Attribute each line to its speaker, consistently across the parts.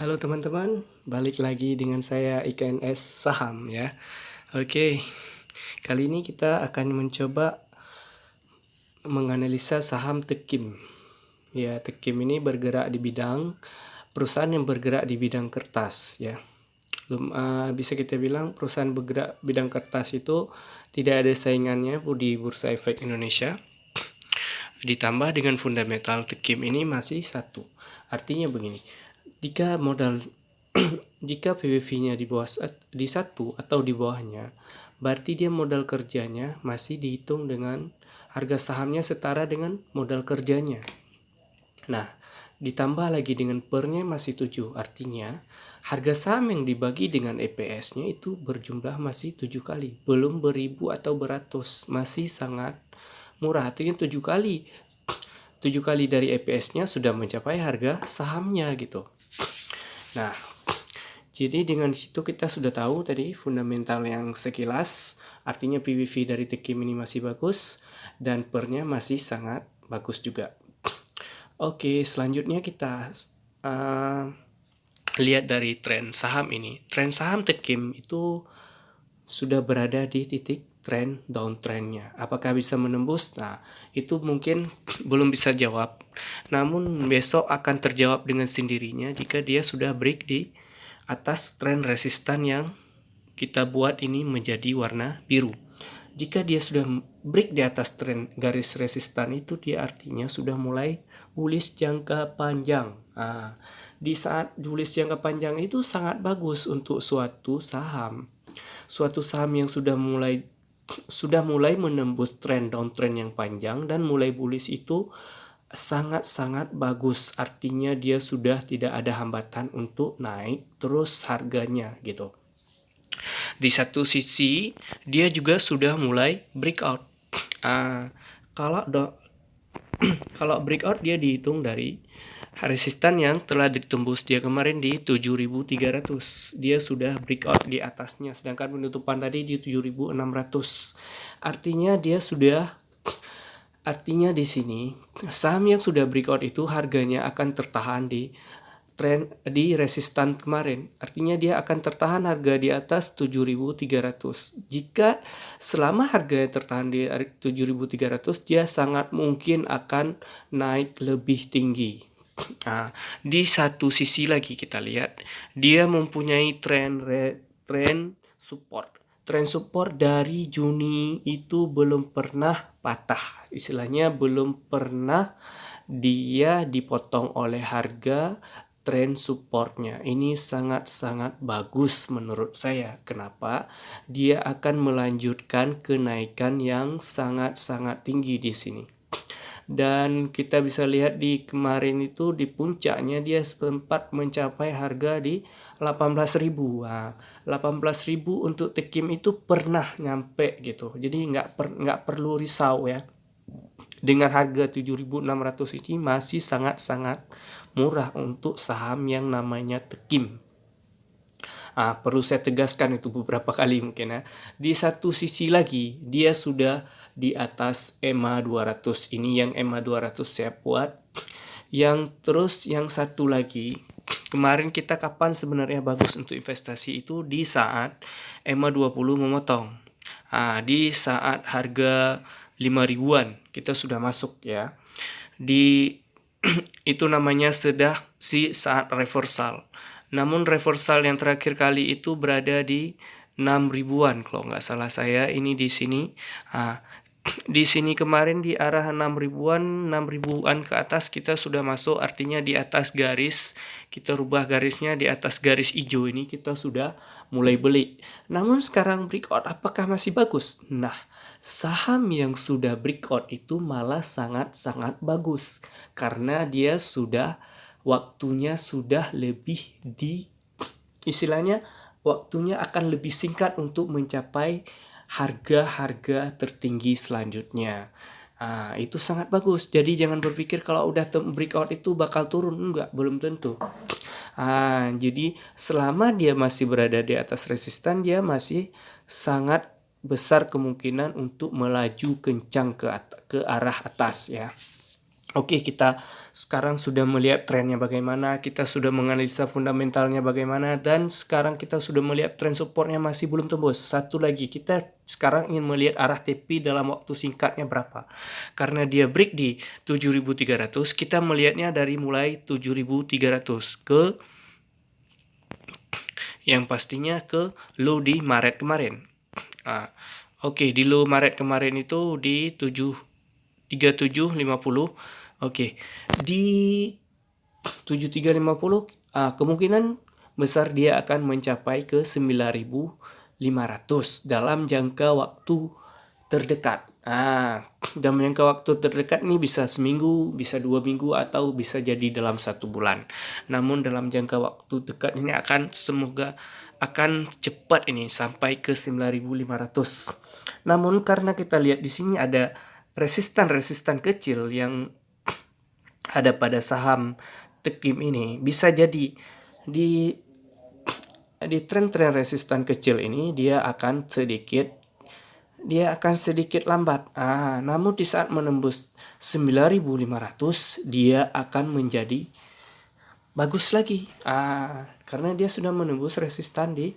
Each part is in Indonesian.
Speaker 1: Halo teman-teman, balik lagi dengan saya IKNS Saham ya. Oke, kali ini kita akan mencoba menganalisa saham Tekim. Ya, Tekim ini bergerak di bidang perusahaan yang bergerak di bidang kertas ya. Bisa kita bilang perusahaan bergerak bidang kertas itu tidak ada saingannya di Bursa Efek Indonesia. Ditambah dengan fundamental Tekim ini masih satu. Artinya begini, jika modal jika PBV-nya di satu atau di bawahnya, berarti dia modal kerjanya masih dihitung dengan harga sahamnya setara dengan modal kerjanya. Nah, ditambah lagi dengan pernya masih 7, artinya harga saham yang dibagi dengan EPS-nya itu berjumlah masih 7 kali, belum beribu atau beratus, masih sangat murah, artinya 7 kali. 7 kali dari EPS-nya sudah mencapai harga sahamnya gitu. Nah, jadi dengan situ kita sudah tahu tadi fundamental yang sekilas, artinya PBV dari Tekim ini masih bagus dan pernya masih sangat bagus juga. Oke, selanjutnya kita lihat dari tren saham ini. Tren saham Tekim itu sudah berada di titik tren downtrendnya. Apakah bisa menembus? Nah, itu mungkin belum bisa jawab. Namun besok akan terjawab dengan sendirinya jika dia sudah break di atas tren resistan yang kita buat ini menjadi warna biru. Jika dia sudah break di atas tren garis resistan itu, dia artinya sudah mulai bullish jangka panjang. Di saat bullish jangka panjang itu sangat bagus untuk suatu saham yang sudah mulai menembus tren downtrend yang panjang dan mulai bullish itu sangat-sangat bagus. Artinya dia sudah tidak ada hambatan untuk naik terus harganya gitu. Di satu sisi dia juga sudah mulai breakout. Kalau breakout dia dihitung dari resistan yang telah ditembus dia kemarin di 7.300. Dia sudah breakout di atasnya, sedangkan penutupan tadi di 7.600. Artinya di sini saham yang sudah breakout itu harganya akan tertahan di resistan kemarin. Artinya dia akan tertahan harga di atas 7.300. Jika selama harganya tertahan di 7.300, dia sangat mungkin akan naik lebih tinggi. Di satu sisi lagi kita lihat dia mempunyai tren support. Tren support dari Juni itu belum pernah patah. Istilahnya belum pernah dia dipotong oleh harga tren supportnya. Ini sangat-sangat bagus menurut saya. Kenapa? Dia akan melanjutkan kenaikan yang sangat-sangat tinggi di sini. Dan kita bisa lihat di kemarin itu di puncaknya dia sempat mencapai harga di 18.000. 18.000 untuk Tekim itu pernah nyampe gitu. Jadi nggak perlu risau ya. Dengan harga 7.600 ini masih sangat-sangat murah untuk saham yang namanya Tekim. Perlu saya tegaskan itu beberapa kali mungkin ya. Di satu sisi lagi dia sudah di atas EMA 200. Ini yang EMA 200 saya buat. Yang satu lagi, kemarin kita kapan sebenarnya bagus untuk investasi itu di saat EMA 20 memotong. Di saat harga 5.000-an kita sudah masuk ya. Itu namanya saat reversal. Namun reversal yang terakhir kali itu berada di 6.000-an kalau nggak salah saya. Ini di sini. Di sini kemarin di arah 6.000-an ke atas kita sudah masuk, artinya di atas garis, kita rubah garisnya di atas garis hijau ini kita sudah mulai beli. Namun sekarang breakout apakah masih bagus? Nah, saham yang sudah breakout itu malah sangat-sangat bagus karena dia waktunya sudah lebih waktunya akan lebih singkat untuk mencapai harga-harga tertinggi selanjutnya. Itu sangat bagus. Jadi jangan berpikir kalau udah breakout itu bakal turun. Enggak, belum tentu. Jadi selama dia masih berada di atas resistan, dia masih sangat besar kemungkinan untuk melaju kencang ke arah atas ya. Oke, kita sekarang sudah melihat trennya bagaimana, kita sudah menganalisa fundamentalnya bagaimana, dan sekarang kita sudah melihat tren supportnya masih belum tembus. Satu lagi, kita sekarang ingin melihat arah TP dalam waktu singkatnya berapa. Karena dia break di 7.300, kita melihatnya dari mulai 7.300 ke yang pastinya ke low di Maret kemarin. Oke, di low Maret kemarin itu di 3750. Oke, di 7350 kemungkinan besar dia akan mencapai ke 9.500 dalam jangka waktu terdekat. Dalam jangka waktu terdekat ini bisa seminggu, bisa 2 minggu, atau bisa jadi dalam 1 bulan. Namun dalam jangka waktu dekat ini semoga akan cepat ini sampai ke 9.500. Namun karena kita lihat di sini ada resistan kecil yang ada pada saham Tekim ini, bisa jadi di tren resistan kecil ini dia akan sedikit lambat. Namun di saat menembus 9.500 dia akan menjadi bagus lagi. Karena dia sudah menembus resistan di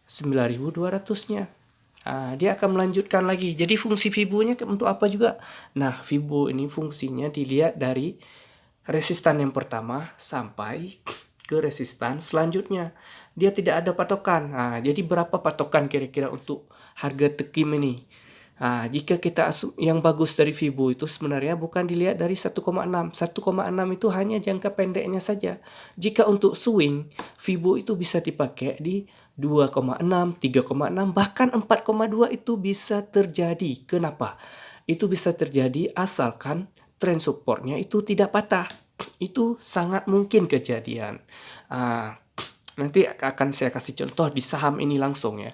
Speaker 1: 9.200-nya. Dia akan melanjutkan lagi. Jadi fungsi Fibo-nya untuk apa juga? Nah, Fibo ini fungsinya dilihat dari resistan yang pertama sampai ke resistan selanjutnya. Dia tidak ada patokan. Jadi berapa patokan kira-kira untuk harga Tekim ini? Jika kita yang bagus dari Fibo itu sebenarnya bukan dilihat dari 1,6. 1,6 itu hanya jangka pendeknya saja. Jika untuk swing, Fibo itu bisa dipakai di 2,6, 3,6, bahkan 4,2 itu bisa terjadi. Kenapa? Itu bisa terjadi asalkan tren supportnya itu tidak patah. Itu sangat mungkin kejadian. Nanti akan saya kasih contoh di saham ini langsung ya.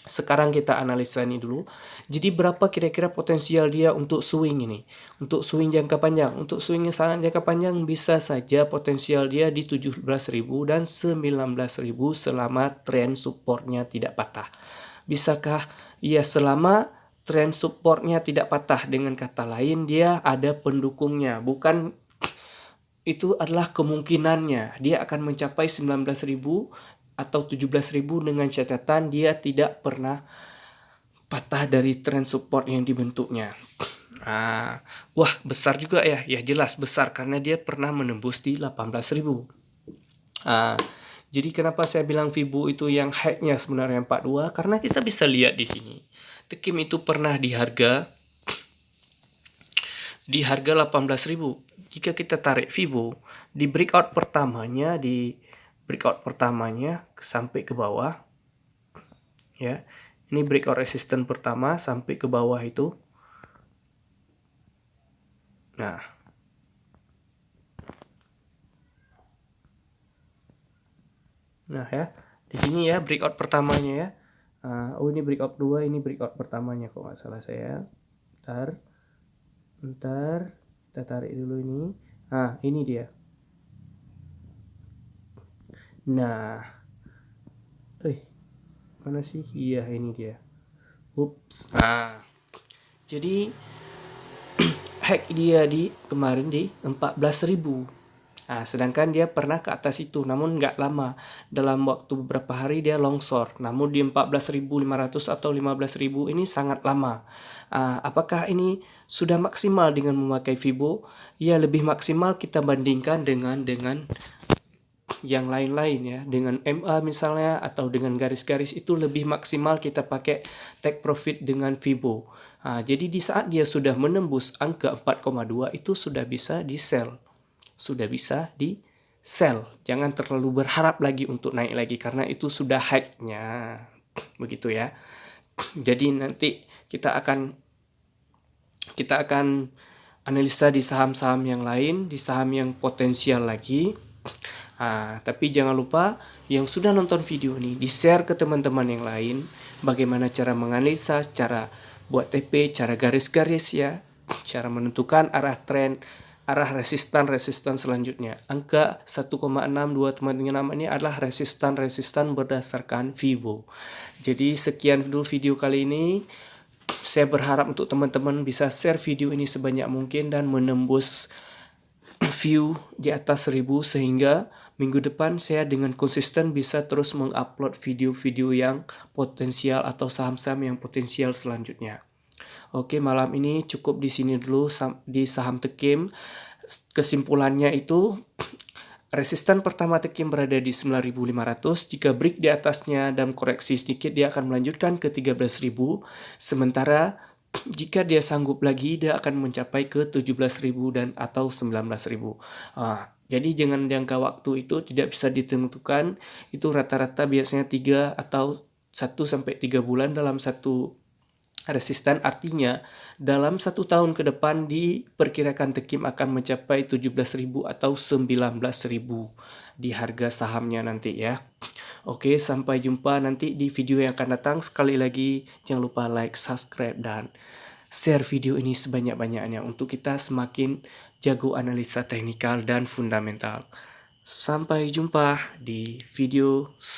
Speaker 1: Sekarang kita analisa ini dulu. Jadi berapa kira-kira potensial dia untuk swing ini? Untuk swing jangka panjang. Untuk swing jangka panjang bisa saja potensial dia di 17.000 dan 19.000 selama tren supportnya tidak patah. Bisakah? Ya, selama tren supportnya tidak patah. Dengan kata lain dia ada pendukungnya. Bukan, itu adalah kemungkinannya. Dia akan mencapai 19.000 atau 17.000 dengan catatan dia tidak pernah patah dari tren support yang dibentuknya. Wah, besar juga ya. Ya jelas besar karena dia pernah menembus di 18.000. Jadi kenapa saya bilang Fibo itu yang high-nya sebenarnya 42? Karena kita bisa lihat di sini. Tekim itu pernah di harga 18.000. Jika kita tarik Fibo di breakout pertamanya sampai ke bawah ya, ini breakout resistance pertama sampai ke bawah itu. Nah ya, di sini ya breakout pertamanya ya. Ini breakout 2, ini breakout pertamanya kok nggak salah saya. Bentar, kita tarik dulu ini. Ini dia. Nah, mana sih? Iya, ini dia. Ups. Jadi hack dia di kemarin di 14.000. Sedangkan dia pernah ke atas itu, namun nggak lama. Dalam waktu beberapa hari dia longsor. Namun di 14.500 atau 15.000 ini sangat lama. Apakah ini sudah maksimal dengan memakai Fibo? Ya, lebih maksimal kita bandingkan dengan yang lain-lain ya, dengan MA misalnya atau dengan garis-garis itu lebih maksimal kita pakai take profit dengan Fibo. Jadi di saat dia sudah menembus angka 4,2 itu sudah bisa di sell. Jangan terlalu berharap lagi untuk naik lagi karena itu sudah high-nya. Begitu ya. Jadi nanti kita akan analisa di saham-saham yang lain, di saham yang potensial lagi. Tapi jangan lupa yang sudah nonton video ini di-share ke teman-teman yang lain bagaimana cara menganalisa, cara buat TP, cara garis-garis ya, cara menentukan arah tren, arah resistan selanjutnya. Angka 1,62 teman-teman ini adalah resistan berdasarkan Fibo. Jadi sekian dulu video kali ini. Saya berharap untuk teman-teman bisa share video ini sebanyak mungkin dan menembus view di atas 1000 sehingga minggu depan saya dengan konsisten bisa terus mengupload video-video yang potensial atau saham-saham yang potensial selanjutnya. Oke, malam ini cukup di sini dulu di saham Tekim. Kesimpulannya itu resistan pertama Tekim berada di 9.500. Jika break di atasnya dan koreksi sedikit, dia akan melanjutkan ke 13.000. Sementara jika dia sanggup lagi, dia akan mencapai ke 17.000 dan atau 19.000. Jadi jangan jangka waktu itu tidak bisa ditentukan. Itu rata-rata biasanya 3 atau 1-3 bulan dalam satu resistan. Artinya dalam 1 tahun ke depan diperkirakan Tekim akan mencapai 17.000 atau 19.000 di harga sahamnya nanti ya. Oke, sampai jumpa nanti di video yang akan datang. Sekali lagi jangan lupa like, subscribe, dan share video ini sebanyak-banyaknya untuk kita semakin jago analisa teknikal dan fundamental. Sampai jumpa di video selanjutnya.